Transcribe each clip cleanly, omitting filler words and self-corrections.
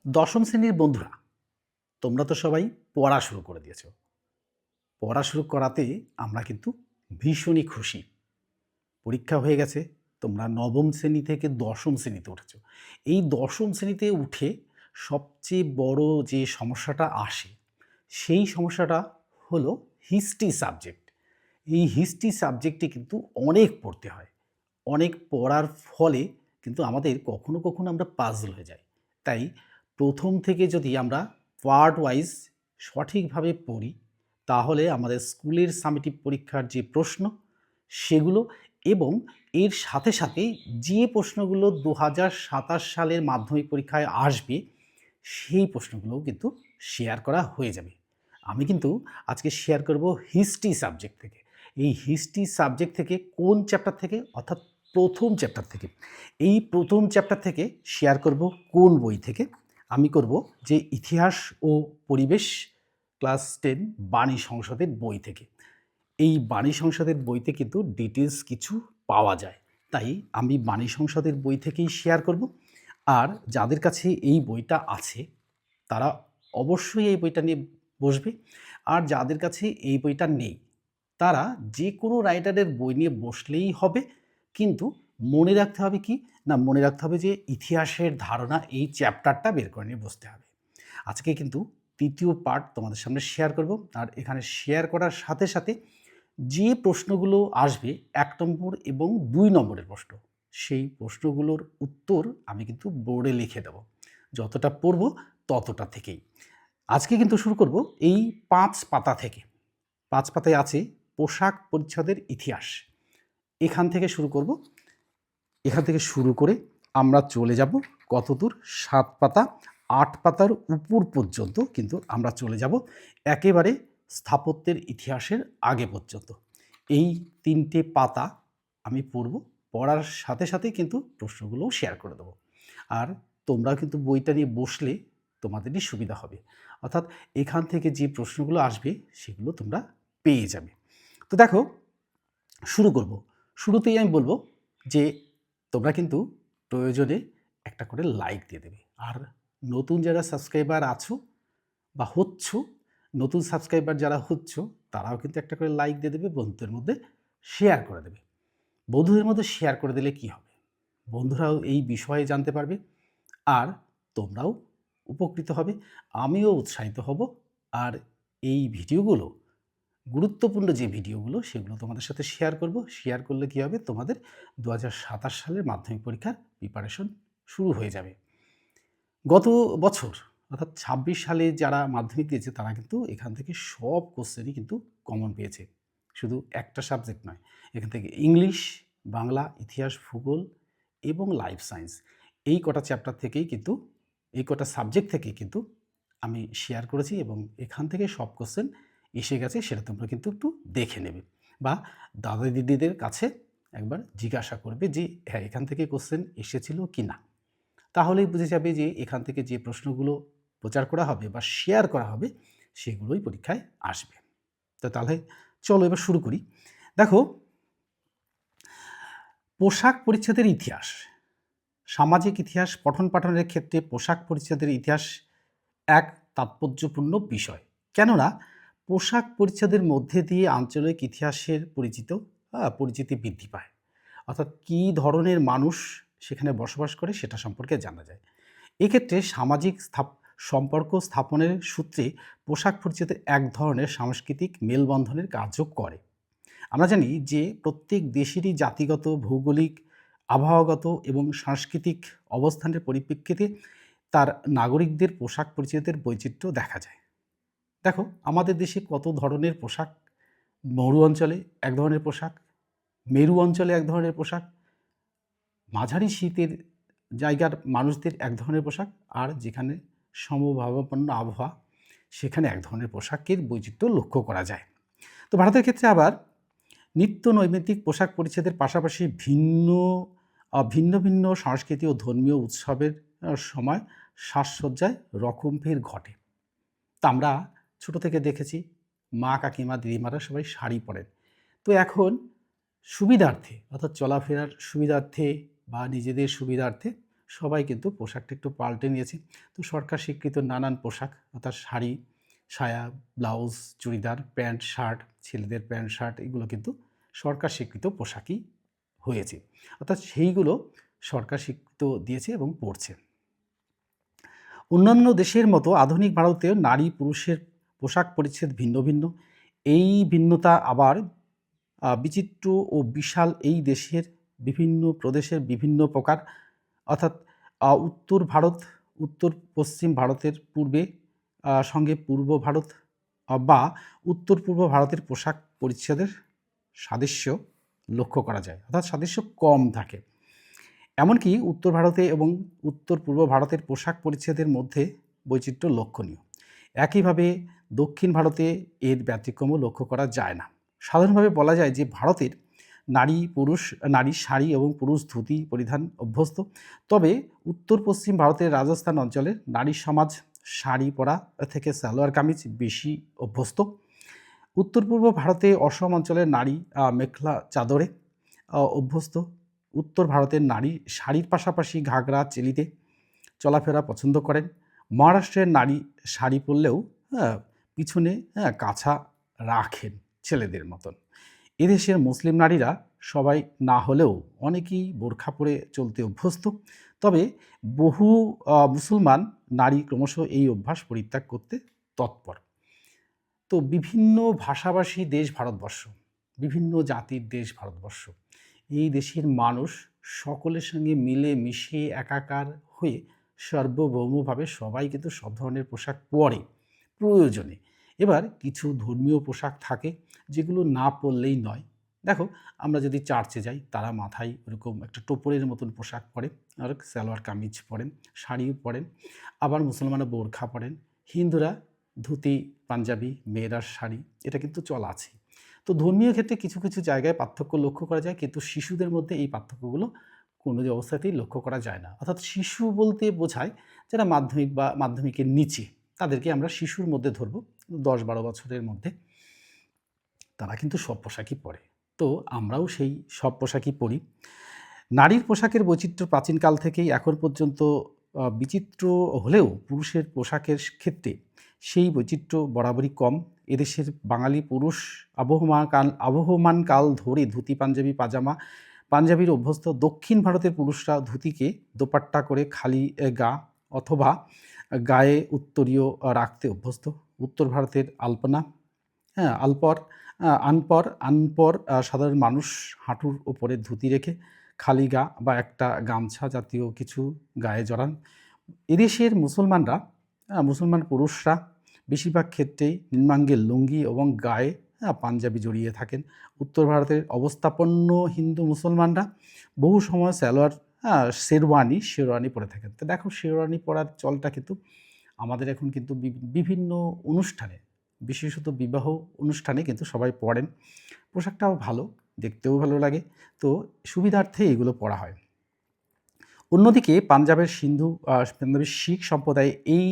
দশম শ্রেণীর বন্ধুরা, তোমরা তো সবাই পড়া শুরু করে দিয়েছ। পড়া শুরু করাতে আমরা কিন্তু ভীষণই খুশি। পরীক্ষা হয়ে গেছে, তোমরা নবম শ্রেণী থেকে দশম শ্রেণীতে উঠেছ। এই দশম শ্রেণীতে উঠে সবচেয়ে বড় যে সমস্যাটা আসে, সেই সমস্যাটা হলো হিস্ট্রি সাবজেক্ট। এই হিস্ট্রি সাবজেক্টে কিন্তু অনেক পড়তে হয়। অনেক পড়ার ফলে কিন্তু আমাদের কখনো, কখনো আমরা পাজল হয়ে যাই। তাই প্রথম থেকে যদি আমরা পার্ট ওয়াইজ সঠিকভাবে পড়ি, তাহলে আমাদের স্কুলের সামেটিভ পরীক্ষার যে প্রশ্ন, সেগুলো এবং এর সাথে, সাথে যে প্রশ্নগুলো ২০২৭ সালের মাধ্যমিক পরীক্ষায় আসবে, সেই প্রশ্নগুলোও কিন্তু শেয়ার করা হয়ে যাবে। আমি কিন্তু আজকে শেয়ার করব হিস্ট্রি সাবজেক্ট থেকে। এই হিস্ট্রি সাবজেক্ট থেকে কোন চ্যাপ্টার থেকে? অর্থাৎ প্রথম চ্যাপ্টার থেকে। এই প্রথম চ্যাপ্টার থেকে শেয়ার করব কোন বই থেকে? আমি করব যে ইতিহাস ও পরিবেশ ক্লাস 10 বাণী সংসদের বই থেকে। এই বাণী সংসদের বইতে কিন্তু ডিটেলস কিছু পাওয়া যায়। তাই আমি বাণী সংসদের বই থেকেই শেয়ার করব। আর যাদের কাছে এই বইটা আছে, তারা অবশ্যই এই বইটা নিয়ে বসবে। আর যাদের কাছে এই বইটা নেই, তারা যে কোনো রাইটারের বই নিয়ে বসলেই হবে। কিন্তু মনে রাখতে হবে কি? না, মনে রাখতে হবে যে ইতিহাসের ধারণা এই চ্যাপ্টারটা বের করে নিয়ে বসতে হবে। আজকে কিন্তু ৩য় পার্ট তোমাদের সামনে শেয়ার করব। আর এখানে শেয়ার করার সাথে, সাথে যে প্রশ্নগুলো আসবে ১ নম্বর এবং ২ নম্বরের প্রশ্ন, সেই প্রশ্নগুলোর উত্তর আমি কিন্তু বোর্ডে লিখে দেব। যতটা পড়ব ততটা থেকেই। আজকে কিন্তু শুরু করব এই ৫ পাতা থেকে। ৫ পাতায় আছে পোশাক পরিচ্ছদের ইতিহাস। এখান থেকে শুরু করব। এখান থেকে শুরু করে আমরা চলে যাব কতদূর? ৭ পাতা, ৮ পাতার উপর পর্যন্ত কিন্তু আমরা চলে যাব একেবারে স্থাপত্যের ইতিহাসের আগে পর্যন্ত। এই ৩টে পাতা আমি পড়ব। পড়ার সাথে, সাথেই কিন্তু প্রশ্নগুলোও শেয়ার করে দেব। আর তোমরাও কিন্তু বইটা নিয়ে বসলে তোমাদেরই সুবিধা হবে। অর্থাৎ এখান থেকে যে প্রশ্নগুলো আসবে, সেগুলো তোমরা পেয়ে যাবে। তো দেখো, শুরু করব। শুরুতেই আমি বলব যে তোমরা কিন্তু প্রয়োজনে একটা করে লাইক দিয়ে দেবে। আর নতুন যারা সাবস্ক্রাইবার আছো বা হচ্ছ, নতুন সাবস্ক্রাইবার যারা হচ্ছ, তারাও কিন্তু একটা করে লাইক দিয়ে দেবে, বন্ধুদের মধ্যে শেয়ার করে দেবে। বন্ধুদের মধ্যে শেয়ার করে দিলে কি হবে? বন্ধুরাও এই বিষয়ে জানতে পারবে, আর তোমরাও উপকৃত হবে, আমিও উৎসাহিত হব। আর এই ভিডিওগুলো, গুরুত্বপূর্ণ যে ভিডিওগুলো, সেগুলো তোমাদের সাথে শেয়ার করব। শেয়ার করলে কী হবে? তোমাদের ২০২৭ সালের মাধ্যমিক পরীক্ষার প্রিপারেশন শুরু হয়ে যাবে। গত বছর অর্থাৎ ২৬ সালে যারা মাধ্যমিক দিয়েছে, তারা কিন্তু এখান থেকে সব কোশ্চেনই কিন্তু কমন পেয়েছে। শুধু একটা সাবজেক্ট নয়, এখান থেকে ইংলিশ, বাংলা, ইতিহাস, ভূগোল এবং লাইফ সায়েন্স, এই কটা চ্যাপ্টার থেকেই কিন্তু, এই কটা সাবজেক্ট থেকেই কিন্তু আমি শেয়ার করেছি এবং এখান থেকে সব কোশ্চেন এসে গেছে। সেটা তোমরা কিন্তু একটু দেখে নেবে বা দাদা দিদিদের কাছে একবার জিজ্ঞাসা করবে যে হ্যাঁ, এখান থেকে কোশ্চেন এসেছিল কি না। তাহলেই বুঝে যাবে যে এখান থেকে যে প্রশ্নগুলো প্রচার করা হবে বা শেয়ার করা হবে, সেগুলোই পরীক্ষায় আসবে। তো তাহলে চলো এবার শুরু করি। দেখো, পোশাক পরিচ্ছদের ইতিহাস। সামাজিক ইতিহাস পঠন পাঠনের ক্ষেত্রে পোশাক পরিচ্ছদের ইতিহাস এক তাৎপর্যপূর্ণ বিষয়। কেননা পোশাক পরিচ্ছদের মধ্যে দিয়ে আঞ্চলিক ইতিহাসের পরিচিতি বৃদ্ধি পায়। অর্থাৎ কী ধরনের মানুষ সেখানে বসবাস করে, সেটা সম্পর্কে জানা যায়। এক্ষেত্রে সামাজিক সম্পর্ক স্থাপনের সূত্রে পোশাক পরিচ্ছদের এক ধরনের সাংস্কৃতিক মেলবন্ধনের কাজও করে। আমরা জানি যে প্রত্যেক দেশেরই জাতিগত, ভৌগোলিক, আবহাওয়াগত এবং সাংস্কৃতিক অবস্থানের পরিপ্রেক্ষিতে তার নাগরিকদের পোশাক পরিচ্ছদের বৈচিত্র্য দেখা যায়। দেখো, আমাদের দেশে কত ধরনের পোশাক। মরু অঞ্চলে এক ধরনের পোশাক, মেরু অঞ্চলে এক ধরনের পোশাক, মাঝারি শীতের জায়গার মানুষদের এক ধরনের পোশাক, আর যেখানে সমভাবাপন্ন আবহাওয়া, সেখানে এক ধরনের পোশাকের বৈচিত্র্য লক্ষ্য করা যায়। তো ভারতের ক্ষেত্রে আবার নিত্য নৈমিত্তিক পোশাক পরিচ্ছদের পাশাপাশি ভিন্ন ভিন্ন সংস্কৃতি ও ধর্মীয় উৎসবের সময় সাজসজ্জায় রকমফের ঘটে। তা আমরা ছোটো থেকে দেখেছি, মা, কাকিমা, দিদিমারা সবাই শাড়ি পরেন। তো এখন সুবিধার্থে, অর্থাৎ চলাফেরার সুবিধার্থে বা নিজেদের সুবিধার্থে সবাই কিন্তু পোশাকটা একটু পাল্টে নিয়েছে। তো সরকার স্বীকৃত নানান পোশাক অর্থাৎ শাড়ি, সায়া, ব্লাউজ, চুড়িদার, প্যান্ট, শার্ট, ছেলেদের প্যান্ট, শার্ট এগুলো কিন্তু সরকার স্বীকৃত পোশাকই হয়েছে। অর্থাৎ সেইগুলো সরকার স্বীকৃত দিয়েছে এবং পড়ছে। অন্যান্য দেশের মতো আধুনিক ভারতেও নারী পুরুষের পোশাক পরিচ্ছদ ভিন্ন ভিন্ন। এই ভিন্নতা আবার বিচিত্র ও বিশাল। এই দেশের বিভিন্ন প্রদেশের বিভিন্ন প্রকার, অর্থাৎ উত্তর ভারত, উত্তর পশ্চিম ভারতের পূর্বে সঙ্গে পূর্ব ভারত বা উত্তর পূর্ব ভারতের পোশাক পরিচ্ছদের সাদৃশ্য লক্ষ্য করা যায়, অর্থাৎ সাদৃশ্য কম থাকে। এমনকি উত্তর ভারতে এবং উত্তর পূর্ব ভারতের পোশাক পরিচ্ছদের মধ্যে বৈচিত্র্য লক্ষণীয়। একইভাবে দক্ষিণ ভারতে এর ব্যতিক্রমও লক্ষ্য করা যায় না। সাধারণভাবে বলা যায় যে ভারতের নারী শাড়ি এবং পুরুষ ধুতি পরিধান অভ্যস্ত। তবে উত্তর পশ্চিম ভারতের রাজস্থান অঞ্চলের নারী সমাজ শাড়ি পরা থেকে সালোয়ার কামিজ বেশি অভ্যস্ত। উত্তর পূর্ব ভারতে অসম অঞ্চলের নারী মেখলা চাদরে অভ্যস্ত। উত্তর ভারতের নারী শাড়ির পাশাপাশি ঘাগরা চেলিতে চলাফেরা পছন্দ করেন। মহারাষ্ট্রের নারী শাড়ি পরলেও পিছনে কাছা রাখেন ছেলেদের মতন। এদেশের মুসলিম নারীরা সবাই না হলেও অনেকেই বোরখা পরে চলতে অভ্যস্ত। তবে বহু মুসলমান নারী ক্রমশ এই অভ্যাস পরিত্যাগ করতে তৎপর। তো বিভিন্ন ভাষাভাষী দেশ ভারতবর্ষ, বিভিন্ন জাতির দেশ ভারতবর্ষ। এই দেশের মানুষ সকলের সঙ্গে মিলে মিশে একাকার হয়ে সার্বভৌমভাবে সবাই কিন্তু সব ধরনের পোশাক পরে প্রয়োজনে। এবার কিছু ধর্মীয় পোশাক থাকে যেগুলো না পরলেই নয়। দেখো, আমরা যদি চার্চে যাই, তারা মাথায় ওরকম একটা টোপরের মতন পোশাক পরে, আর সালোয়ার কামিজ পরেন, শাড়িও পরেন। আবার মুসলমানরা বোরখা পরেন, হিন্দুরা ধুতি পাঞ্জাবি, মেয়েরা শাড়ি, এটা কিন্তু চল আছে। তো ধর্মীয় ক্ষেত্রে কিছু কিছু জায়গায় পার্থক্য লক্ষ্য করা যায়, কিন্তু শিশুদের মধ্যে এই পার্থক্যগুলো কোনো অবস্থাতেই লক্ষ্য করা যায় না। অর্থাৎ শিশু বলতে বোঝায় যারা মাধ্যমিক বা মাধ্যমিকের নিচে, তাদেরকে আমরা শিশুর মধ্যে ধরবো। 10-12 বছরের মধ্যে তারা কিন্তু সব পোশাকই পরে। তো আমরাও সেই সব পোশাকই পরি। নারীর পোশাকের বৈচিত্র্য প্রাচীনকাল থেকেই এখন পর্যন্ত বিচিত্র হলেও পুরুষের পোশাকের ক্ষেত্রে সেই বৈচিত্র্য বরাবরই কম। এদেশের বাঙালি পুরুষ আবহমান কাল ধরে ধুতি পাঞ্জাবি পাঞ্জাবির অভ্যস্ত। দক্ষিণ ভারতের পুরুষরা ধুতিকে দোপাট্টা করে খালি গা অথবা গায়ে উত্তরীয় রাখতে অভ্যস্ত। উত্তর ভারতের আলপনা, আনপর সাধারণ মানুষ হাঁটুর ওপরে ধুতি রেখে খালি গা বা একটা গামছা জাতীয় কিছু গায়ে জড়ান। এদেশের মুসলমান পুরুষরা বেশিরভাগ ক্ষেত্রেই নিম্নাঙ্গে লুঙ্গি এবং গায়ে পাঞ্জাবি জড়িয়ে থাকেন। উত্তর ভারতের অবস্থাপন্ন হিন্দু মুসলমানরা বহু সময় সালোয়ার শেরওয়ানি পরে থাকেন। তো দেখো, শেরওয়ানি পরার চলটা কিন্তু আমাদের এখন কিন্তু বিভিন্ন অনুষ্ঠানে, বিশেষত বিবাহ অনুষ্ঠানে কিন্তু সবাই পরেন। পোশাকটাও ভালো, দেখতেও ভালো লাগে। তো সুবিধার্থে এগুলো পরা হয়। অন্যদিকে পাঞ্জাবের শিখ সম্প্রদায় এই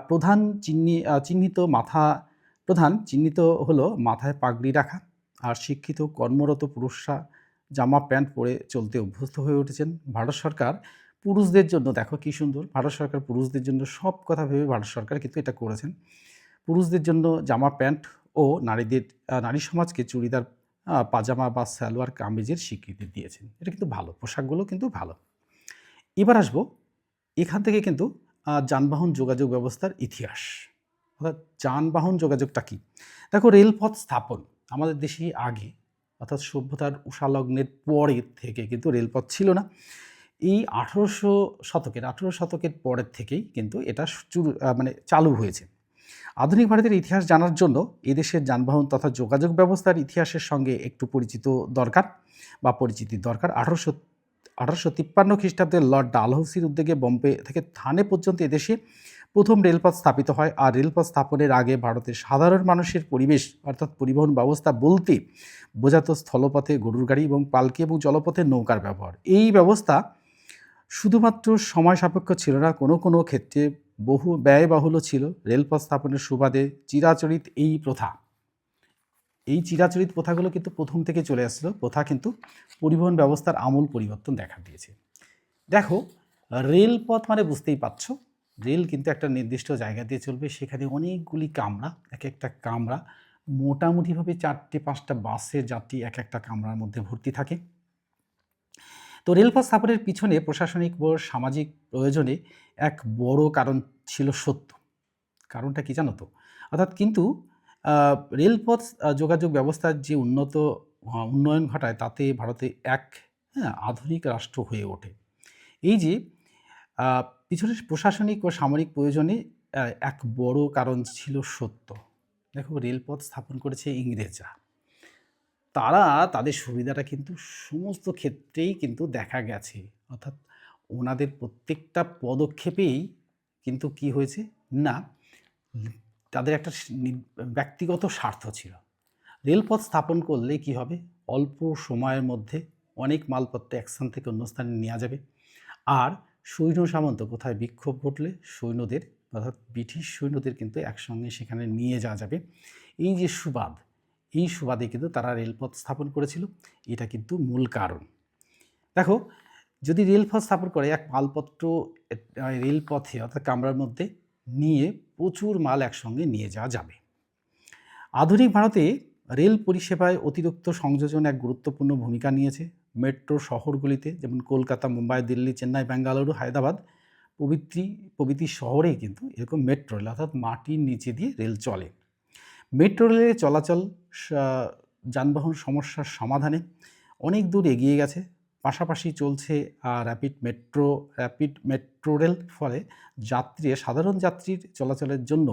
প্রধান চিহ্নিত হলো মাথায় পাগড়ি রাখা। আর শিক্ষিত কর্মরত পুরুষরা জামা প্যান্ট পরে চলতে অভ্যস্ত হয়ে উঠেছেন। ভারত সরকার পুরুষদের জন্য, দেখো কি সুন্দর, ভারত সরকার পুরুষদের জন্য সব কথা ভেবে ভারত সরকার কিন্তু এটা করেছেন। পুরুষদের জন্য জামা প্যান্ট ও নারী সমাজকে চুড়িদার, পাজামা বা সালোয়ার কামিজের স্বীকৃতি দিয়েছেন। এটা কিন্তু ভালো, পোশাকগুলো কিন্তু ভালো। এবার আসবো, এখান থেকে কিন্তু যানবাহন যোগাযোগ ব্যবস্থার ইতিহাস, অর্থাৎ যানবাহন যোগাযোগটা কী। দেখো, রেলপথ স্থাপন আমাদের দেশে আগে, অর্থাৎ সভ্যতার উষালগ্নের পরের থেকে কিন্তু রেলপথ ছিল না। এই 18 শতকের পরের থেকেই কিন্তু এটা চালু হয়েছে। আধুনিক ভারতের ইতিহাস জানার জন্য এদেশের যানবাহন তথা যোগাযোগ ব্যবস্থার ইতিহাসের সঙ্গে একটু পরিচিতি দরকার। 1853 খ্রিস্টাব্দে লর্ড ডালহৌসির উদ্যোগে বোম্বে থেকে থানে পর্যন্ত এদেশে প্রথম রেলপথ স্থাপিত হয়। আর রেলপথ স্থাপনের আগে ভারতের সাধারণ মানুষের পরিবেশ, অর্থাৎ পরিবহন ব্যবস্থা বলতে বোঝাতো স্থলপথে গরুর গাড়ি এবং পালকি এবং জলপথে নৌকার ব্যবহার। এই ব্যবস্থা শুধুমাত্র সময় সাপেক্ষ ছিল না, কোনো ক্ষেত্রে বহু ব্যয়বাহুল্য ছিল। রেলপথ স্থাপনের সুবাদে চিরাচরিত প্রথাগুলো কিন্তু প্রথম থেকে চলে আসছিল। প্রথা কিন্তু পরিবহন ব্যবস্থার আমূল পরিবর্তন দেখা দিয়েছে। দেখো, রেলপথ মানে বুঝতেই পারছ, রেল কিন্তু একটা নির্দিষ্ট জায়গা দিয়ে চলবে, সেখানে অনেকগুলি কামরা, এক একটা কামরা মোটামুটিভাবে ৪টে-৫টা বাসের যাত্রী এক একটা কামরার মধ্যে ভর্তি থাকে। তো রেলপথ স্থাপনের পিছনে প্রশাসনিক ও সামাজিক প্রয়োজনে এক বড় কারণ ছিল সত্য। কারণটা কি জানো তো? অর্থাৎ কিন্তু আ রেলপথ যোগাযোগ ব্যবস্থার যে উন্নয়ন ঘটায় তাতে ভারতে আধুনিক রাষ্ট্র হয়ে ওঠে। এই যে আ পিছনে প্রশাসনিক ও সামরিক প্রয়োজনে এক বড় কারণ ছিল সত্য। দেখো রেলপথ স্থাপন করেছে ইংরেজরা। তারা তাদের সুবিধাটা কিন্তু সমস্ত ক্ষেত্রেই কিন্তু দেখা গেছে। অর্থাৎ ওনাদের প্রত্যেকটা পদক্ষেপেই কিন্তু কি হয়েছে? না, তাদের একটা ব্যক্তিগত স্বার্থ ছিল। রেলপথ স্থাপন করলে কি হবে? অল্প সময়ের মধ্যে অনেক মালপত্র এক স্থান থেকে অন্য স্থানে নেয়া যাবে। আর সৈন্য সামন্ত কোথায় বিক্ষোভ ঘটলে সৈন্যদের, অর্থাৎ ব্রিটিশ সৈন্যদের কিন্তু একসঙ্গে সেখানে নিয়ে যাওয়া যাবে। এই যে সুবাদ, এই সুবাদে কিন্তু তারা রেলপথ স্থাপন করেছিল। এটা কিন্তু মূল কারণ। দেখো, যদি রেলপথ স্থাপন করে এক মালপত্র রেলপথে অর্থাৎ কামরার মধ্যে নিয়ে প্রচুর মাল একসঙ্গে নিয়ে যাওয়া যাবে। আধুনিক ভারতে রেল পরিষেবায় অতিরিক্ত সংযোজন এক গুরুত্বপূর্ণ ভূমিকা নিয়েছে। মেট্রো শহরগুলিতে যেমন কলকাতা, মুম্বাই, দিল্লি, চেন্নাই, বেঙ্গালুরু, হায়দ্রাবাদ প্রভৃতি শহরেই কিন্তু এরকম মেট্রো রেল অর্থাৎ মাটির নিচে দিয়ে রেল চলে। মেট্রো রেলের চলাচল সা যানবাহন সমস্যার সমাধানে অনেক দূর এগিয়ে গেছে। পাশাপাশি চলছে র্যাপিড মেট্রো রেল। ফলে সাধারণ যাত্রীর চলাচলের জন্য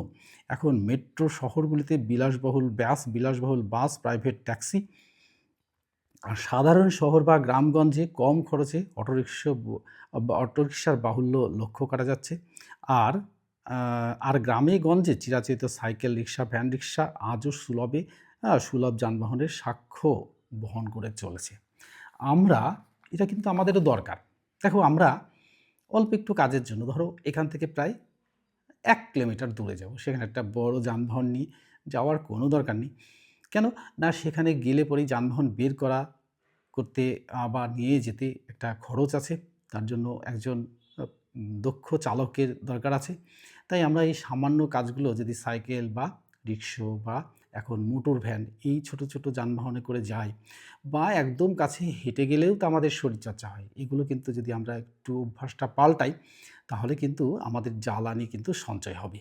এখন মেট্রো শহরগুলিতে বিলাসবহুল বাস, প্রাইভেট ট্যাক্সি, আর সাধারণ শহর বা গ্রামগঞ্জে কম খরচে অটোরিকশার বাহুল্য লক্ষ্য করা যাচ্ছে। আর আর গ্রামে গঞ্জে চিরাচরিত সাইকেল রিক্সা, ভ্যান রিক্সা আজও সুলভ যানবাহনের সাক্ষ্য বহন করে চলেছে। এটা কিন্তু আমাদেরও দরকার। দেখো, আমরা অল্প একটু কাজের জন্য ধরো এখান থেকে প্রায় ১ কিলোমিটার দূরে যাব। সেখানে একটা বড় যানবাহন নিয়ে যাওয়ার কোনো দরকার নেই। কেন? না, সেখানে গেলে পরেই যানবাহন করতে বা নিয়ে যেতে একটা খরচ আছে। তার জন্য একজন দক্ষ চালকের দরকার আছে। তাই আমরা এই সামান্য কাজগুলো যদি সাইকেল বা রিক্সা বা এখন মোটর ভ্যান এই ছোট, ছোট যানবাহনে করে যাই বা একদম কাছে হেঁটে গেলেও তো আমাদের শরীরচর্চা হয়। এগুলো কিন্তু যদি আমরা একটু অভ্যাসটা পাল্টাই তাহলে কিন্তু আমাদের জ্বালানি কিন্তু সঞ্চয় হবে।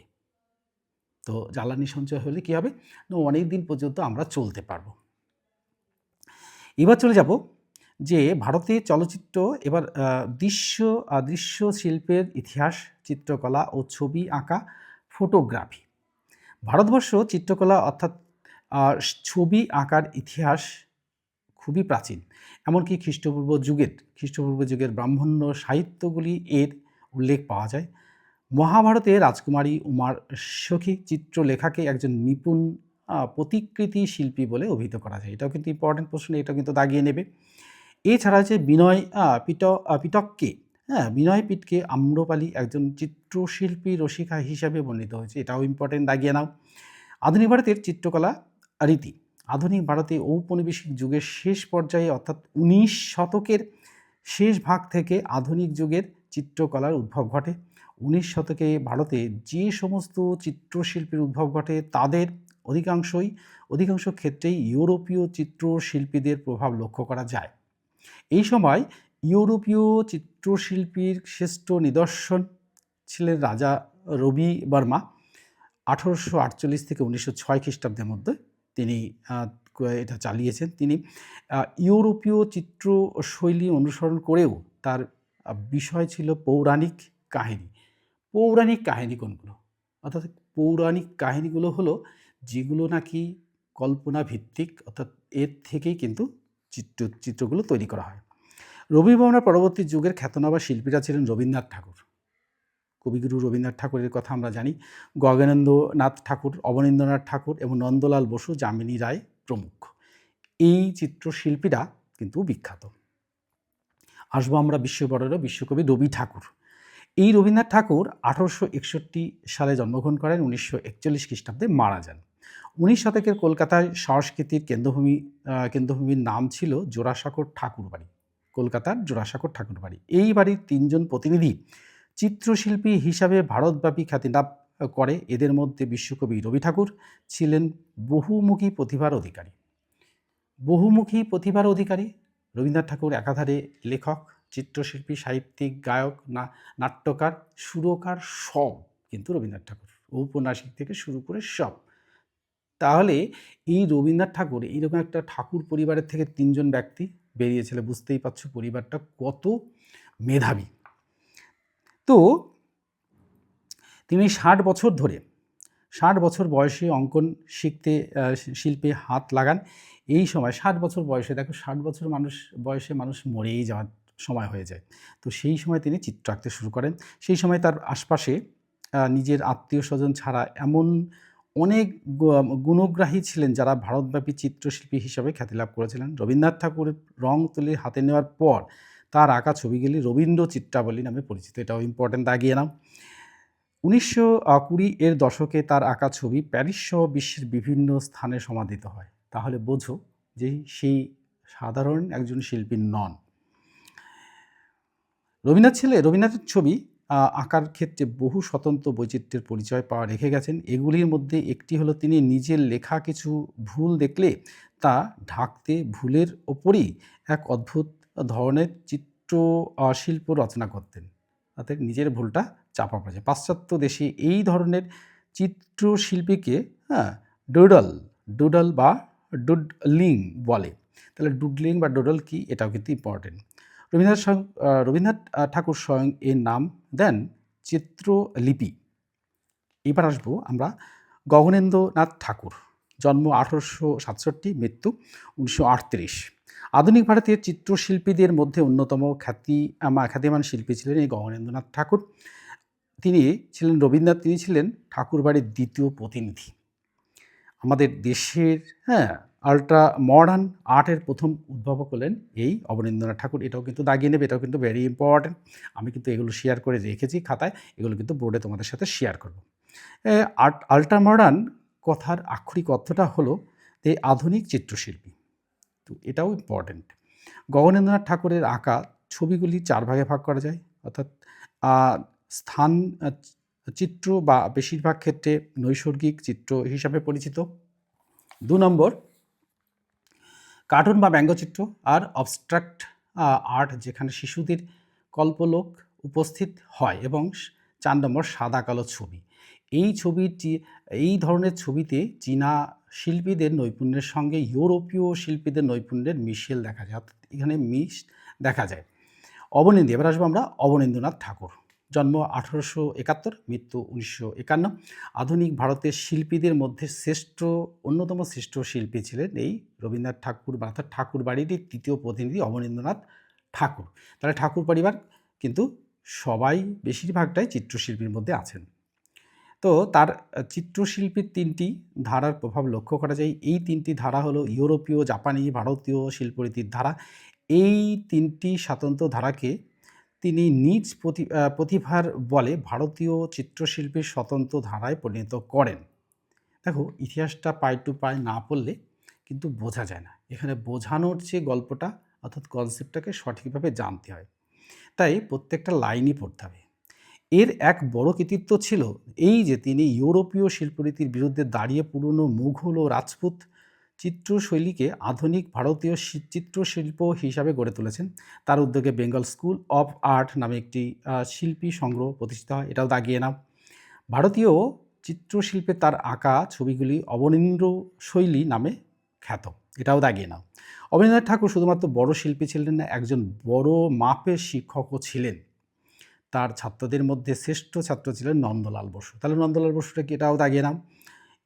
তো জ্বালানি সঞ্চয় হলে কি হবে? না, অনেক দিন পর্যন্ত আমরা চলতে পারবো। এবার চলে যাব যে ভারতে চলচ্চিত্র এবার দৃশ্য শিল্পের ইতিহাস, চিত্রকলা ও ছবি আঁকা, ফটোগ্রাফি। ভারতবর্ষ চিত্রকলা অর্থাৎ ছবি আঁকার ইতিহাস খুবই প্রাচীন। এমনকি খ্রিস্টপূর্ব যুগের ব্রাহ্মণ্য সাহিত্যগুলি এর উল্লেখ পাওয়া যায়। মহাভারতে রাজকুমারী উমার সখী চিত্রলেখাকে একজন নিপুণ প্রতিকৃতি শিল্পী বলে অভিহিত করা যায়। এটাও কিন্তু ইম্পর্টেন্ট প্রশ্ন, এটাও কিন্তু দাগিয়ে নেবে। এছাড়া যে পিটককে, বিনয় পিটকে আম্রপালি একজন চিত্রশিল্পী রসিকা হিসাবে বর্ণিত হয়েছে। এটাও ইম্পর্টেন্ট, দাগিয়ে নাও। আধুনিক ভারতের চিত্রকলা রীতি। আধুনিক ভারতে ঔপনিবেশিক যুগের শেষ পর্যায়ে অর্থাৎ ১৯ শতকের শেষ ভাগ থেকে আধুনিক যুগের চিত্রকলার উদ্ভব ঘটে। ১৯ শতকে ভারতে যে সমস্ত চিত্রশিল্পীর উদ্ভব ঘটে তাদের অধিকাংশ ক্ষেত্রেই ইউরোপীয় চিত্রশিল্পীদের প্রভাব লক্ষ্য করা যায়। এই সময় ইউরোপীয় চিত্রশিল্পীর শ্রেষ্ঠ নিদর্শন ছিলেন রাজা রবিবর্মা। ১৮৪৮ থেকে ১৯০৬ খ্রিস্টাব্দের মধ্যে তিনি এটা চালিয়েছেন। তিনি ইউরোপীয় চিত্রশৈলী অনুসরণ করেও তার বিষয় ছিল পৌরাণিক কাহিনী। পৌরাণিক কাহিনী কোনগুলো? অর্থাৎ পৌরাণিক কাহিনীগুলো হলো যেগুলো নাকি কল্পনা ভিত্তিক, অর্থাৎ এর থেকেই কিন্তু চিত্রগুলো তৈরি করা হয়। রবিবর্মার পরবর্তী যুগের খ্যাতনামা শিল্পীরা ছিলেন রবীন্দ্রনাথ ঠাকুর। কবিগুরু রবীন্দ্রনাথ ঠাকুরের কথা আমরা জানি। গগনেন্দ্রনাথ ঠাকুর, অবনীন্দ্রনাথ ঠাকুর এবং নন্দলাল বসু, যামিনী রায় প্রমুখ। এই চিত্রশিল্পীরা কিন্তু বিখ্যাত। আসবো আমরা বিশ্বকবি রবি ঠাকুর। এই রবীন্দ্রনাথ ঠাকুর ১৮৬১ সালে জন্মগ্রহণ করেন, ১৯৪১ খ্রিস্টাব্দে মারা যান। ১৯ শতকের কলকাতায় সংস্কৃতির কেন্দ্রভূমির নাম ছিল জোড়াসাঁকোর ঠাকুরবাড়ি। কলকাতার জোড়াসাঁকোর ঠাকুরবাড়ি। এই বাড়ির ৩ জন প্রতিনিধি চিত্রশিল্পী হিসাবে ভারতব্যাপী খ্যাতি লাভ করে। এদের মধ্যে বিশ্বকবি রবি ঠাকুর ছিলেন বহুমুখী প্রতিভার অধিকারী। বহুমুখী প্রতিভার অধিকারী রবীন্দ্রনাথ ঠাকুর একাধারে লেখক, চিত্রশিল্পী, সাহিত্যিক, গায়ক, নাট্যকার, সুরকার, সব কিন্তু রবীন্দ্রনাথ ঠাকুর, ঔপন্যাসিক থেকে শুরু করে সব। তাহলে এই রবীন্দ্রনাথ ঠাকুর এইরকম একটা ঠাকুর পরিবারের থেকে ৩ জন ব্যক্তি বেরিয়েছিল, বুঝতেই পারছো পরিবারটা কত মেধাবী। তো তিনি ৬০ বছর বয়সে অঙ্কন শিখতে শিল্পে হাত লাগান। এই সময় ৬০ বছর বয়সে, দেখো ৬০ বছর বয়সে মানুষ মরেই যাওয়ার সময় হয়ে যায়। তো সেই সময় তিনি চিত্র আঁকতে শুরু করেন। সেই সময় তার আশপাশে নিজের আত্মীয়স্বজন ছাড়া এমন অনেক গুণগ্রাহী ছিলেন যারা ভারতব্যাপী চিত্রশিল্পী হিসাবে খ্যাতি লাভ করেছিলেন। রবীন্দ্রনাথ ঠাকুর রং তুলি হাতে নেওয়ার পর তার আঁকা ছবিগুলি রবীন্দ্র চিত্রাবলী নামে পরিচিত। এটাও ইম্পর্টেন্ট, দাগিয়ে নাও। ১৯২০ এর দশকে তার আঁকা ছবি প্যারিস সহ বিশ্বের বিভিন্ন স্থানে সমাদিত হয়। তাহলে বোঝো যে সেই সাধারণ একজন শিল্পী নন। রবীন্দ্রনাথের ছবি আঁকার ক্ষেত্রে বহু স্বতন্ত্র বৈচিত্র্যের পরিচয় রেখে গেছেন। এগুলির মধ্যে একটি হলো তিনি নিজের লেখা কিছু ভুল দেখলে তা ঢাকতে ভুলের ওপরই এক অদ্ভুত ধরনের শিল্প রচনা করতেন, অর্থাৎ নিজের ভুলটা চাপা পড়ে যায়। পাশ্চাত্য দেশে এই ধরনের চিত্রশিল্পীকে ডুডল বা ডুডলিং বলে। তাহলে ডুডলিং বা ডুডল কি, এটাও কিন্তু ইম্পর্টেন্ট। রবীন্দ্রনাথ ঠাকুর স্বয়ং এর নাম দেন চিত্রলিপি। এবার আসবো আমরা গগনেন্দ্রনাথ ঠাকুর। জন্ম ১৮৬৭, মৃত্যু ১৯৩৮। আধুনিক ভারতের চিত্রশিল্পীদের মধ্যে অন্যতম খ্যাতিমান শিল্পী ছিলেন এই গগনেন্দ্রনাথ ঠাকুর। তিনি ছিলেন ঠাকুরবাড়ির দ্বিতীয় প্রতিনিধি। আমাদের দেশের আল্ট্রা মডার্ন আর্টের প্রথম উদ্ভাবক হলেন এই অবনীন্দ্রনাথ ঠাকুর। এটাও কিন্তু দাগিয়ে নেবে, এটাও কিন্তু ভেরি ইম্পর্ট্যান্ট। আমি কিন্তু এগুলো শেয়ার করে রেখেছি খাতায়, এগুলো কিন্তু বোর্ডে তোমাদের সাথে শেয়ার করব। আল্ট্রা মডার্ন কথার আক্ষরিক অর্থটা হলো এই আধুনিক চিত্রশিল্পী। তো এটাও ইম্পর্ট্যান্ট। গগনেন্দ্রনাথ ঠাকুরের আঁকা ছবিগুলি 4 ভাগে ভাগ করা যায়, অর্থাৎ স্থান চিত্র বা বেশিরভাগ ক্ষেত্রে নৈসর্গিক চিত্র হিসাবে পরিচিত। 2 নম্বর কার্টুন বা ব্যঙ্গচিত্র আর অবস্ট্রাক্ট আর্ট, যেখানে শিশুদের কল্পলোক উপস্থিত হয়। এবং 4 নম্বর সাদা কালো ছবি। এই ধরনের ছবিতে চীনা শিল্পীদের নৈপুণ্যের সঙ্গে ইউরোপীয় শিল্পীদের নৈপুণ্যের মিশেল দেখা যায়, অর্থাৎ এখানে দেখা যায়। এবার আসবো আমরা অবনীন্দ্রনাথ ঠাকুর। জন্ম ১৮৭১, মৃত্যু ১৯৫১। আধুনিক ভারতের শিল্পীদের মধ্যে অন্যতম শ্রেষ্ঠ শিল্পী ছিলেন এই রবীন্দ্রনাথ ঠাকুর, অর্থাৎ ঠাকুর বাড়িরই তৃতীয় প্রতিনিধি অবনীন্দ্রনাথ ঠাকুর। তাহলে ঠাকুর পরিবার কিন্তু সবাই বেশিরভাগটাই চিত্রশিল্পীর মধ্যে আছেন। তো তার চিত্রশিল্পীর 3টি ধারার প্রভাব লক্ষ্য করা যায়। এই 3টি ধারা হলো ইউরোপীয়, জাপানি, ভারতীয় শিল্পরীতির ধারা। এই 3টি স্বতন্ত্র ধারাকে তিনি নিজ প্রতিভার বলে ভারতীয় চিত্রশিল্পীর স্বতন্ত্র ধারায় পরিণত করেন। দেখো, ইতিহাসটা পাই টু পাই না পড়লে কিন্তু বোঝা যায় না। এখানে বোঝানোর যে গল্পটা, অর্থাৎ কনসেপ্টটাকে সঠিকভাবে জানতে হয়, তাই প্রত্যেকটা লাইনই পড়তে হবে। এর এক বড় কৃতিত্ব ছিল এই যে তিনি ইউরোপীয় শিল্পরীতির বিরুদ্ধে দাঁড়িয়ে পুরনো মুঘল ও রাজপুত চিত্রশৈলীকে আধুনিক ভারতীয় চিত্রশিল্প হিসাবে গড়ে তুলেছেন। তার উদ্যোগে বেঙ্গল স্কুল অফ আর্ট নামে একটি শিল্পী সংগ্রহ প্রতিষ্ঠিত হয়, এটাও দাগিয়ে নাও। ভারতীয় চিত্রশিল্পে তার আঁকা ছবিগুলি অবনীন্দ্র শৈলী নামে খ্যাত, এটাও দাগিয়ে নাও। অবনীন্দ্রনাথ ঠাকুর শুধুমাত্র বড় শিল্পী ছিলেন না, একজন বড় মাপের শিক্ষকও ছিলেন। তার ছাত্রদের মধ্যে শ্রেষ্ঠ ছাত্র ছিলেন নন্দলাল বসু। তাহলে নন্দলাল বসুটা কি, এটাও দাগিয়ে নাও।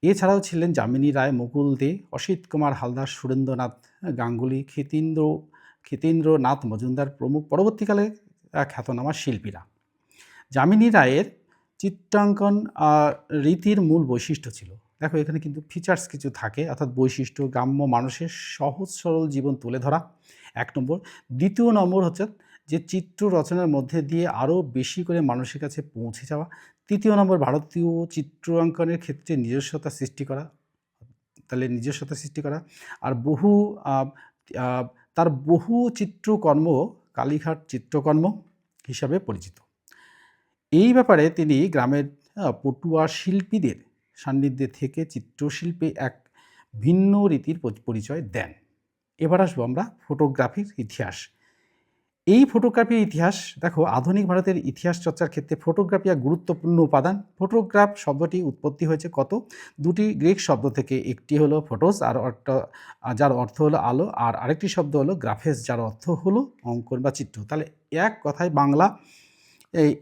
এছাড়াও ছিলেন যামিনী রায়, মুকুল দে, অসিত কুমার হালদার, সুরেন্দ্রনাথ গাঙ্গুলি, ক্ষিতেন্দ্রনাথ মজুমদার প্রমুখ পরবর্তীকালে খ্যাতনামা শিল্পীরা। যামিনী রায়ের চিত্রাঙ্কন রীতির মূল বৈশিষ্ট্য ছিল, দেখো এখানে কিন্তু ফিচার্স কিছু থাকে, অর্থাৎ বৈশিষ্ট্য, গ্রাম্য মানুষের সহজ সরল জীবন তুলে ধরা 1 নম্বর। 2 নম্বর হচ্ছে যে চিত্র রচনার মধ্যে দিয়ে আরও বেশি করে মানুষের কাছে পৌঁছে যাওয়া। 3 নম্বর ভারতীয় চিত্রাঙ্কনের ক্ষেত্রে নিজস্বতা সৃষ্টি করা। তাহলে নিজস্বতা সৃষ্টি করা আর তার বহু চিত্রকর্ম কালীঘাট চিত্রকর্ম হিসাবে পরিচিত। এই ব্যাপারে তিনি গ্রামের পটুয়া শিল্পীদের সান্নিধ্যে থেকে চিত্রশিল্পে এক ভিন্ন রীতির পরিচয় দেন। এবার আসবো আমরা ফটোগ্রাফির ইতিহাস। এই ফটোগ্রাফির ইতিহাস দেখো, আধুনিক ভারতের ইতিহাস চর্চার ক্ষেত্রে ফটোগ্রাফি এক গুরুত্বপূর্ণ উপাদান। ফটোগ্রাফ শব্দটি উৎপত্তি হয়েছে দুটি গ্রিক শব্দ থেকে। একটি হলো ফটোস, যার অর্থ হলো আলো, আর আরেকটি শব্দ হলো গ্রাফেস, যার অর্থ হলো অঙ্কন বা চিত্র। তাহলে এক কথায় বাংলা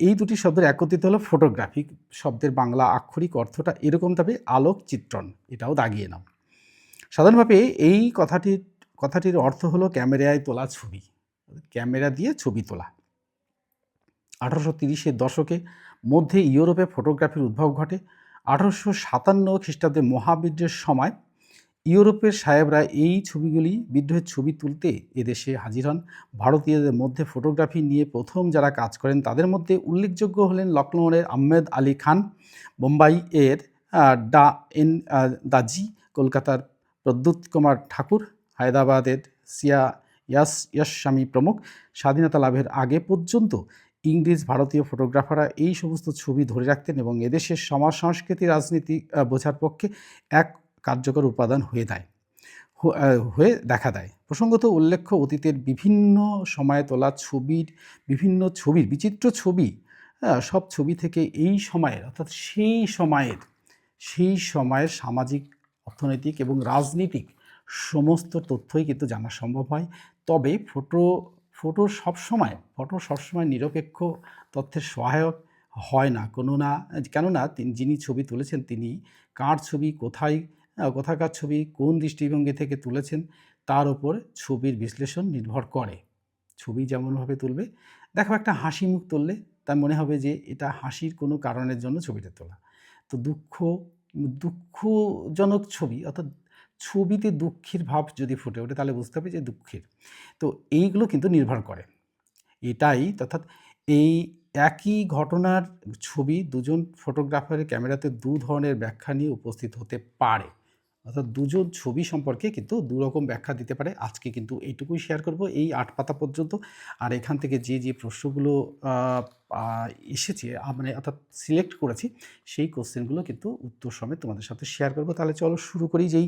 এই দুটি শব্দের একত্রিত হলো ফটোগ্রাফি। শব্দের বাংলা আক্ষরিক অর্থটা এরকম, তবে আলোক চিত্রণ, এটাও দাগিয়ে নাও। সাধারণভাবে এই কথাটির অর্থ হলো ক্যামেরায় তোলা ছবি, ক্যামেরা দিয়ে ছবি তোলা। 1830-এর দশকে মধ্যে ইউরোপে ফটোগ্রাফির উদ্ভব ঘটে। 1857 খ্রিস্টাব্দে মহাবিদ্রোহের সময় ইউরোপের সাহেবরা এই বিদ্রোহের ছবি তুলতে এদেশে হাজির হন। ভারতীয়দের মধ্যে ফটোগ্রাফি নিয়ে প্রথম যারা কাজ করেন তাদের মধ্যে উল্লেখযোগ্য হলেন লখনৌয়ের আহমেদ আলী খান, বোম্বাই এর দাজি, কলকাতার প্রদ্যুৎ কুমার ঠাকুর, হায়দ্রাবাদের ইয়াসস্বামী প্রমুখ। স্বাধীনতা লাভের আগে পর্যন্ত ইংরেজ ভারতীয় ফটোগ্রাফাররা এই সমস্ত ছবি ধরে রাখতেন এবং এদেশের সমাজ সংস্কৃতি রাজনীতি বোঝার পক্ষে এক কার্যকর উপাদান হয়ে দেখা দেয়। প্রসঙ্গত উল্লেখ্য, অতীতের বিভিন্ন সময়ে তোলা বিচিত্র ছবি, সব ছবি থেকে এই সময়ের, অর্থাৎ সেই সময়ের সামাজিক, অর্থনৈতিক এবং রাজনীতিক সমস্ত তথ্যই কিন্তু জানা সম্ভব হয়। তবে ফটো সবসময় নিরপেক্ষ তথ্যের সহায়ক হয় না, কেননা যিনি ছবি তুলেছেন তিনি কার ছবি, কোথাকার ছবি, কোন দৃষ্টিভঙ্গি থেকে তুলেছেন তার উপর ছবির বিশ্লেষণ নির্ভর করে। ছবি যেমনভাবে তুলবে, দেখো একটা হাসি মুখ তুললে তার মনে হবে যে এটা হাসির কোনো কারণের জন্য ছবিটা তোলা। তো দুঃখজনক ছবি, অর্থাৎ ছবিতে দুঃখের ভাব যদি ফুটে ওঠে তাহলে বুঝতে হবে যে দুঃখের। তো এইগুলো কিন্তু নির্ভর করে অর্থাৎ এই একই ঘটনার ছবি দুজন ফটোগ্রাফারের ক্যামেরাতে দু ধরনের ব্যাখ্যা নিয়ে উপস্থিত হতে পারে, অর্থাৎ দুজন ছবি সম্পর্কে কিন্তু দুরকম ব্যাখ্যা দিতে পারে। আজকে কিন্তু এইটুকুই শেয়ার করব, এই 8 পাতা পর্যন্ত। আর এখান থেকে যে প্রশ্নগুলো এসেছে, অর্থাৎ সিলেক্ট করেছি, সেই কোশ্চেনগুলো কিন্তু উত্তর সমেত তোমাদের সাথে শেয়ার করব। তাহলে চলো শুরু করি। যেই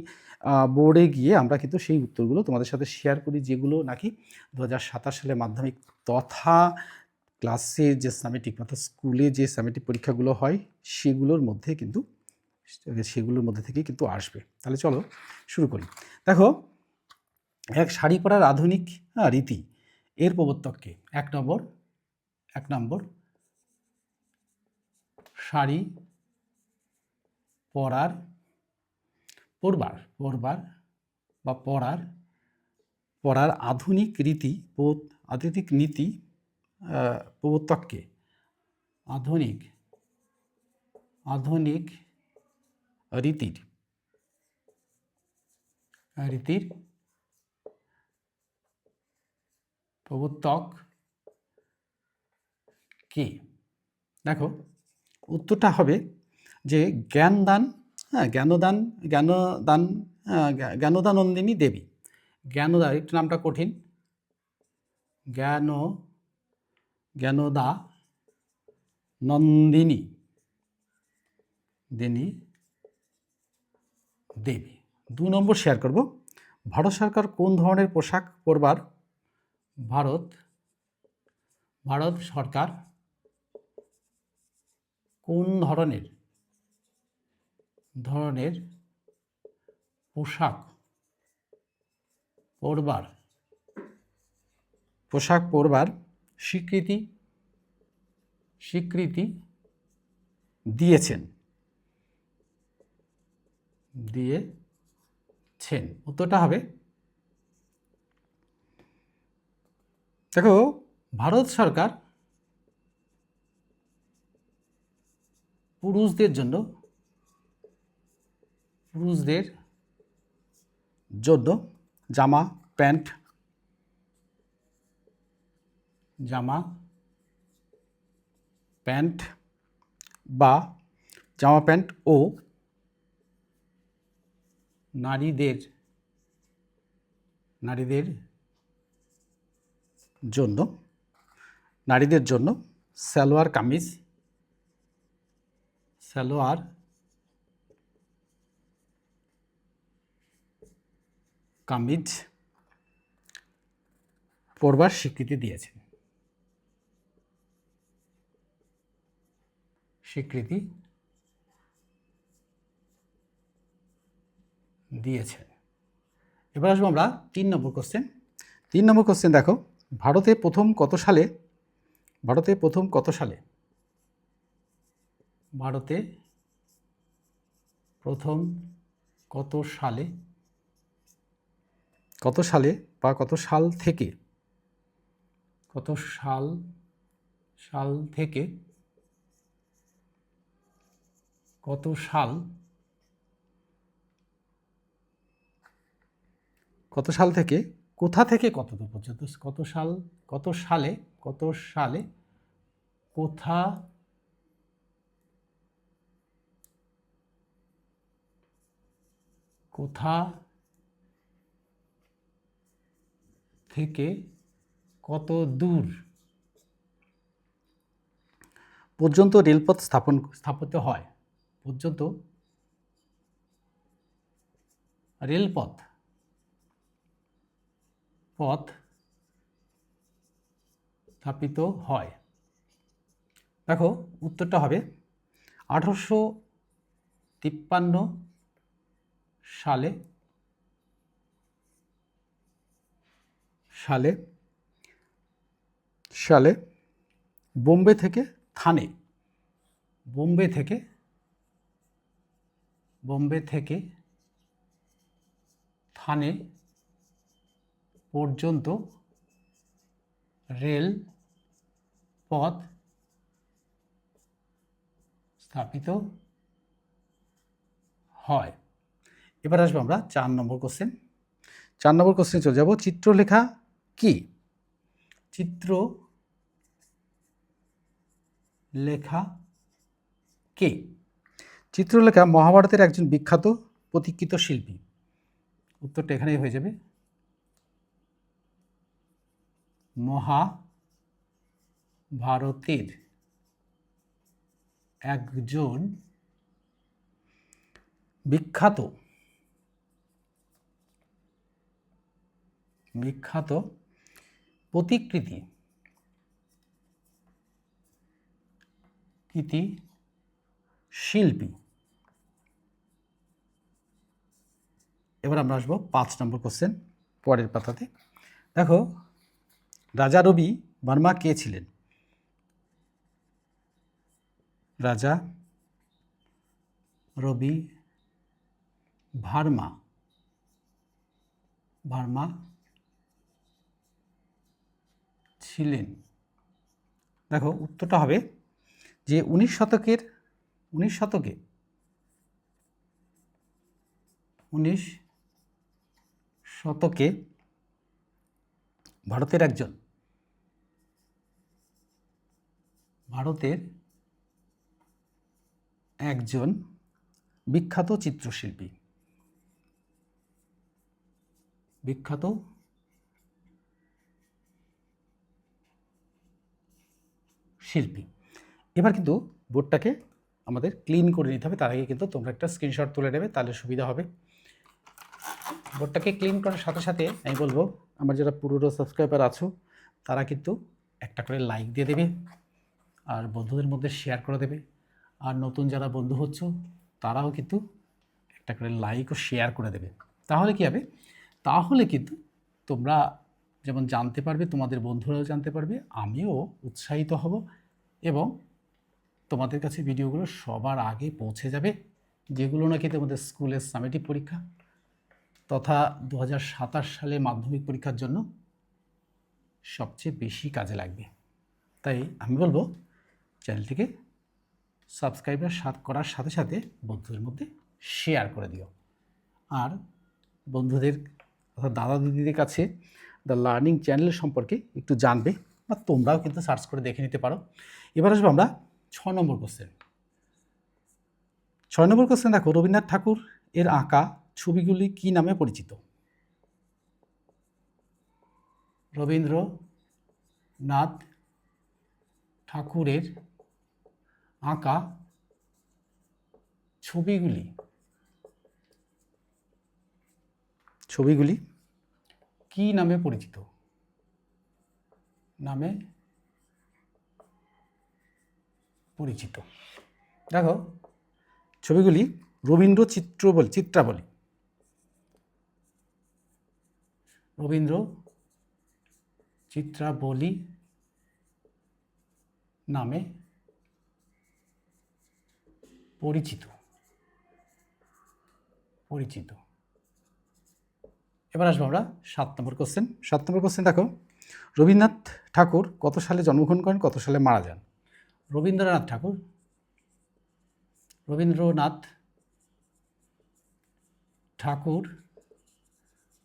বোর্ডে গিয়ে আমরা কিন্তু সেই উত্তরগুলো তোমাদের সাথে শেয়ার করি, যেগুলো নাকি 2027 সালে মাধ্যমিক তথা ক্লাসের যে সামেটিক, অর্থাৎ স্কুলে যে সামেটিক পরীক্ষাগুলো হয় সেগুলোর মধ্যে থেকে কিন্তু আসবে। তাহলে চলো শুরু করি। দেখো, এক শাড়ি পরার আধুনিক রীতি এর প্রবর্তককে। এক নম্বর শাড়ি পরার আধুনিক নীতি প্রবর্তককে। আধুনিক রীতির প্রবর্তক কে? দেখো, উত্তরটা হবে যে জ্ঞানদানন্দিনী দেবী। একটু নামটা কঠিন, জ্ঞানদা নন্দিনী দেবী। 2 নম্বর শেয়ার করব। ভারত সরকার কোন ধরনের পোশাক পরবার ভারত সরকার কোন ধরনের পোশাক পরবার স্বীকৃতি দিয়েছেন? উত্তরটা হবে, দেখো, ভারত সরকার পুরুষদের জন্য জামা প্যান্ট ও নারীদের জন্য, নারীদের জন্য সালোয়ার কামিজ পরবার স্বীকৃতি দিয়েছেন। এবার আসবো আমরা 3 নম্বর কোশ্চেন। 3 নম্বর কোশ্চেন দেখো, ভারতে প্রথম কত সালে বা কত সাল থেকে কোথা থেকে কত দূর পর্যন্ত, কত সালে কোথা থেকে কত দূর পর্যন্ত রেলপথ স্থাপিত হয়, দেখো উত্তরটা হবে 1853 সালে বোম্বে থেকে থানে পর্যন্ত রেল পথ স্থাপিত হয়। এবার আসবো আমরা 4 নম্বর কোশ্চেন। 4 নম্বর কোশ্চেনে চলে যাব। চিত্রলেখা কি? চিত্রলেখা মহাভারতের একজন বিখ্যাত প্রতীকৃত শিল্পী। উত্তরটা এখানেই হয়ে যাবে, মহাভারতের একজন বিখ্যাত প্রতিকৃতি শিল্পী। এবার আমরা আসবো 5 নম্বর কোশ্চেন পরের পাতাতে। দেখো, রাজা রবি বর্মা কে ছিলেন? রাজা রবি ভার্মা ছিলেন, দেখো উত্তরটা হবে যে 19 শতকে ভারতের একজন বিখ্যাত চিত্রশিল্পী। এবার কিন্তু বোর্ডটাকে আমাদের ক্লিন করে নিতে হবে। তার আগে কিন্তু তোমরা একটা স্ক্রিনশট তুলে নেবে, তাহলে সুবিধা হবে। বোর্ডটাকে ক্লিন করার সাথে সাথে আমি বলবো, আমার যারা পুরনো সাবস্ক্রাইবার আছো তারা কিন্তু একটা করে লাইক দিয়ে দেবে, আর বন্ধুদের মধ্যে শেয়ার করে দেবে। আর নতুন যারা বন্ধু হচ্ছ তারাও কিন্তু একটা করে লাইক ও শেয়ার করে দেবে। তাহলে কী হবে? তাহলে কিন্তু তোমরা যেমন জানতে পারবে, তোমাদের বন্ধুরাও জানতে পারবে, আমিও উৎসাহিত হব এবং তোমাদের কাছে ভিডিওগুলো সবার আগে পৌঁছে যাবে, যেগুলো নাকি তোমাদের স্কুলের সামেটিভ পরীক্ষা তথা 2027 সালে মাধ্যমিক পরীক্ষার জন্য সবচেয়ে বেশি কাজে লাগবে। তাই আমি বলবো চ্যানেলটিকে সাবস্ক্রাইব করার সাথে সাথে বন্ধুদের মধ্যে শেয়ার করে দিও। আর বন্ধুদের অর্থাৎ দাদা দিদিদের কাছে দ্য লার্নিং চ্যানেল সম্পর্কে একটু জানবে, বা তোমরাও কিন্তু সার্চ করে দেখে নিতে পারো। এবার আসবো আমরা 6 নম্বর কোশ্চেন। 6 নম্বর কোশ্চেন দেখো, রবীন্দ্রনাথ ঠাকুর এর আঁকা ছবিগুলি কি নামে পরিচিত? রবীন্দ্রনাথ নাথ ঠাকুরের আঁকা ছবিগুলি কি নামে পরিচিত? দেখো, ছবিগুলি রবীন্দ্র চিত্রাবলী নামে পরিচিত। এবার আসবো আমরা 7 নম্বর কোশ্চেন। দেখো, রবীন্দ্রনাথ ঠাকুর কত সালে জন্মগ্রহণ করেন, কত সালে মারা যান? রবীন্দ্রনাথ ঠাকুর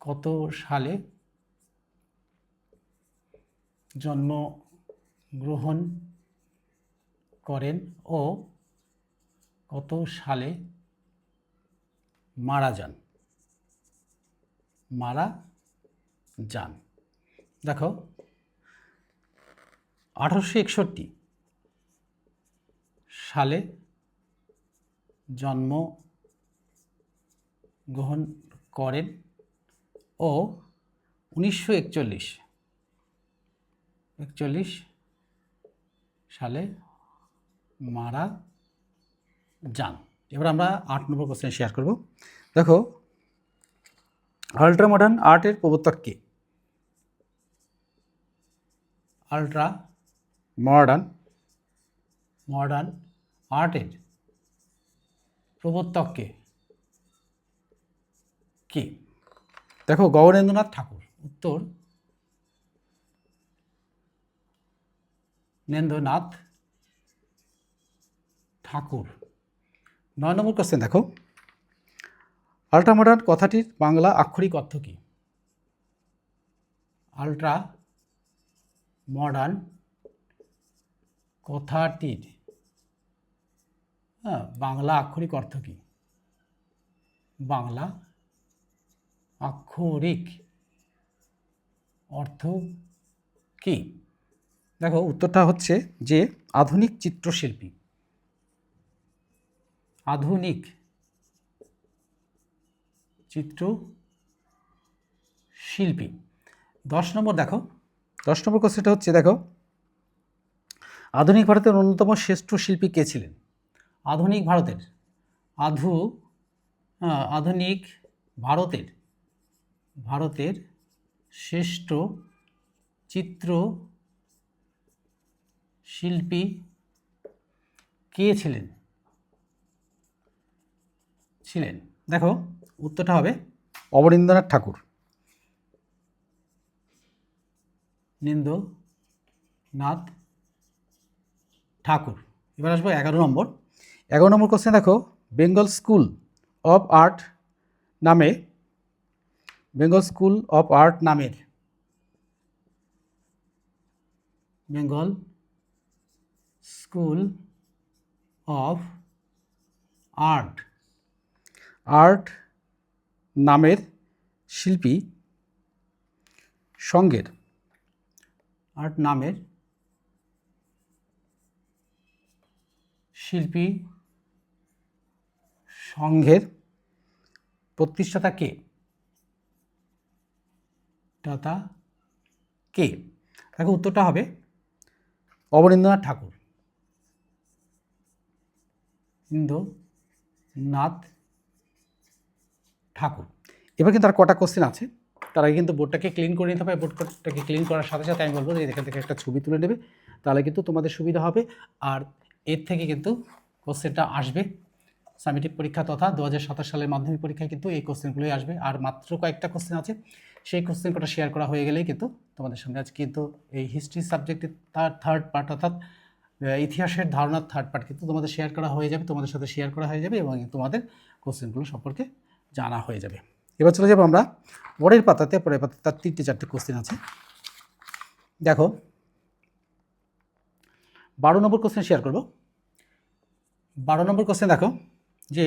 কত সালে জন্মগ্রহণ করেন ও কত সালে মারা যান? দেখো, 1861 সালে জন্মগ্রহণ করেন ও 1941 সালে মারা যান। এবার আমরা 8 নম্বর কোশ্চেন শেয়ার করব। দেখো, আল্ট্রা মডার্ন আর্টের প্রবর্তক কে? আল্ট্রা মডার্ন আর্টের প্রবর্তক কে? দেখো, গগনেন্দ্রনাথ ঠাকুর। উত্তর নেন্দ্রনাথ ঠাকুর। 9 নম্বর কোশ্চেন দেখো, আল্ট্রা মডার্ন কথাটির বাংলা আক্ষরিক অর্থ কী? আল্ট্রা মডার্ন কথাটির বাংলা আক্ষরিক অর্থ কী? বাংলা আক্ষরিক অর্থ কী? দেখো, উত্তরটা হচ্ছে যে আধুনিক চিত্রশিল্পী। 10 নম্বর দেখো, 10 নম্বর কোশ্চেনটা হচ্ছে, দেখো, আধুনিক ভারতের অন্যতম শ্রেষ্ঠ শিল্পী কে ছিলেন? আধুনিক ভারতের শ্রেষ্ঠ চিত্র শিল্পী কে ছিলেন? দেখো, উত্তরটা হবে অবনীন্দ্রনাথ ঠাকুর। এবার আসবো 11 নম্বর কোশ্চেন। দেখো, বেঙ্গল স্কুল অফ আর্ট নামের বেঙ্গল স্কুল অফ আর্ট নামের শিল্পী সংঘের প্রতিষ্ঠাতা কে? দেখো, উত্তরটা হবে অবনীন্দ্রনাথ ঠাকুর। এবার কিন্তু আর কটা কোশ্চেন আছে, তার আগে কিন্তু বোর্ডটাকে ক্লিন করে নিতে হবে। বোর্ডটাকে ক্লিন করার সাথে সাথে আমি বলবো যে এখান থেকে একটা ছবি তুলে নেবে, তাহলে কিন্তু তোমাদের সুবিধা হবে। আর এর থেকে কিন্তু কোশ্চেনটা আসবে সামেটিভ পরীক্ষা তথা 2027 সালের মাধ্যমিক পরীক্ষায় কিন্তু এই কোশ্চেনগুলোই আসবে। আর মাত্র কয়েকটা কোশ্চেন আছে, সেই কোশ্চেন কটা শেয়ার করা হয়ে গেলেই কিন্তু তোমাদের সঙ্গে আজকে কিন্তু এই হিস্ট্রি সাবজেক্টের থার্ড পার্ট অর্থাৎ ইতিহাসের ধারণার থার্ড পার্ট কিন্তু তোমাদের শেয়ার করা হয়ে যাবে, তোমাদের সাথে শেয়ার করা হয়ে যাবে এবং তোমাদের কোশ্চেনগুলো সম্পর্কে জানা হয়ে যাবে। এবার চলে যাবো আমরা পরের পাতাতে। তার 3-4টে কোশ্চেন আছে। দেখো, 12 নম্বর কোশ্চেন শেয়ার করব। 12 নম্বর কোশ্চেন দেখো, যে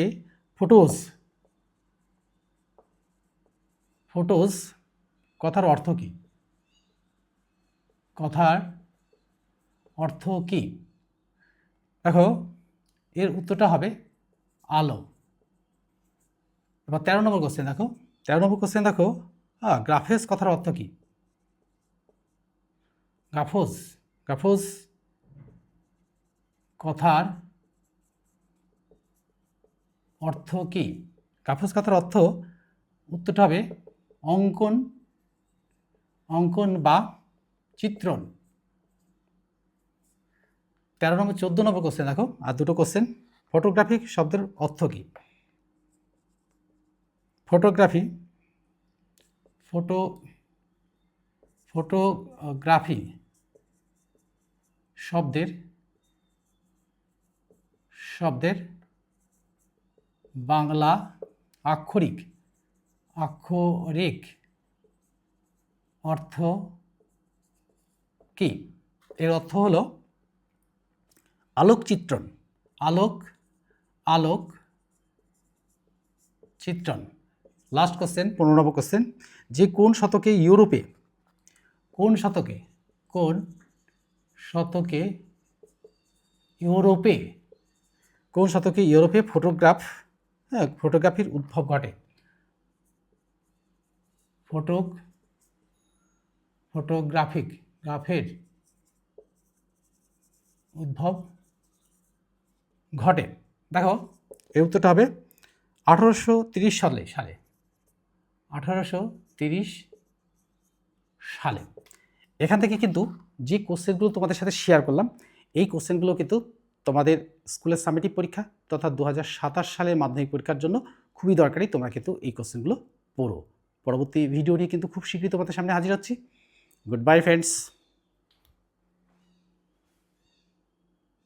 ফটোজ কথার অর্থ কী? কথার অর্থ কি? দেখো এর উত্তরটা হবে আলো। এবার 13 নম্বর কোশ্চেন দেখো, 13 নম্বর কোশ্চেন দেখো, গ্রাফেস কথার অর্থ কি? গ্রাফোস, গ্রাফোস কথার অর্থ কি? গ্রাফোস কথার অর্থ উত্তরটা হবে অঙ্কন, অঙ্কন বা চিত্রণ। 13 নম্বর 14 নম্বর কোশ্চেন দেখো, আর দুটো কোশ্চেন। ফটোগ্রাফিক শব্দের অর্থ কি? ফটোগ্রাফি, ফটোগ্রাফি শব্দের বাংলা আক্ষরিক অর্থ কি? এর অর্থ হলো আলোকচিত্রণ, আলোক চিত্রণ। লাস্ট কোশ্চেন 15 নম্বর কোশ্চেন, যে কোন শতকে ইউরোপে ফটোগ্রাফির উদ্ভব ঘটে? ফটোগ্রাফের উদ্ভব ঘটে। দেখো এই উত্তরটা হবে 1830 সালে 1830 সালে। এখান থেকে কিন্তু যে কোশ্চেনগুলো তোমাদের সাথে শেয়ার করলাম, এই কোশ্চেনগুলো কিন্তু তোমাদের স্কুলের সামেটিভ পরীক্ষা তথা 2027 সালের মাধ্যমিক পরীক্ষার জন্য খুবই দরকারি। তোমরা কিন্তু এই কোশ্চেনগুলো পড়ো। পরবর্তী ভিডিও নিয়ে কিন্তু খুব শীঘ্রই তোমাদের সামনে হাজির হচ্ছি। Good bye friends.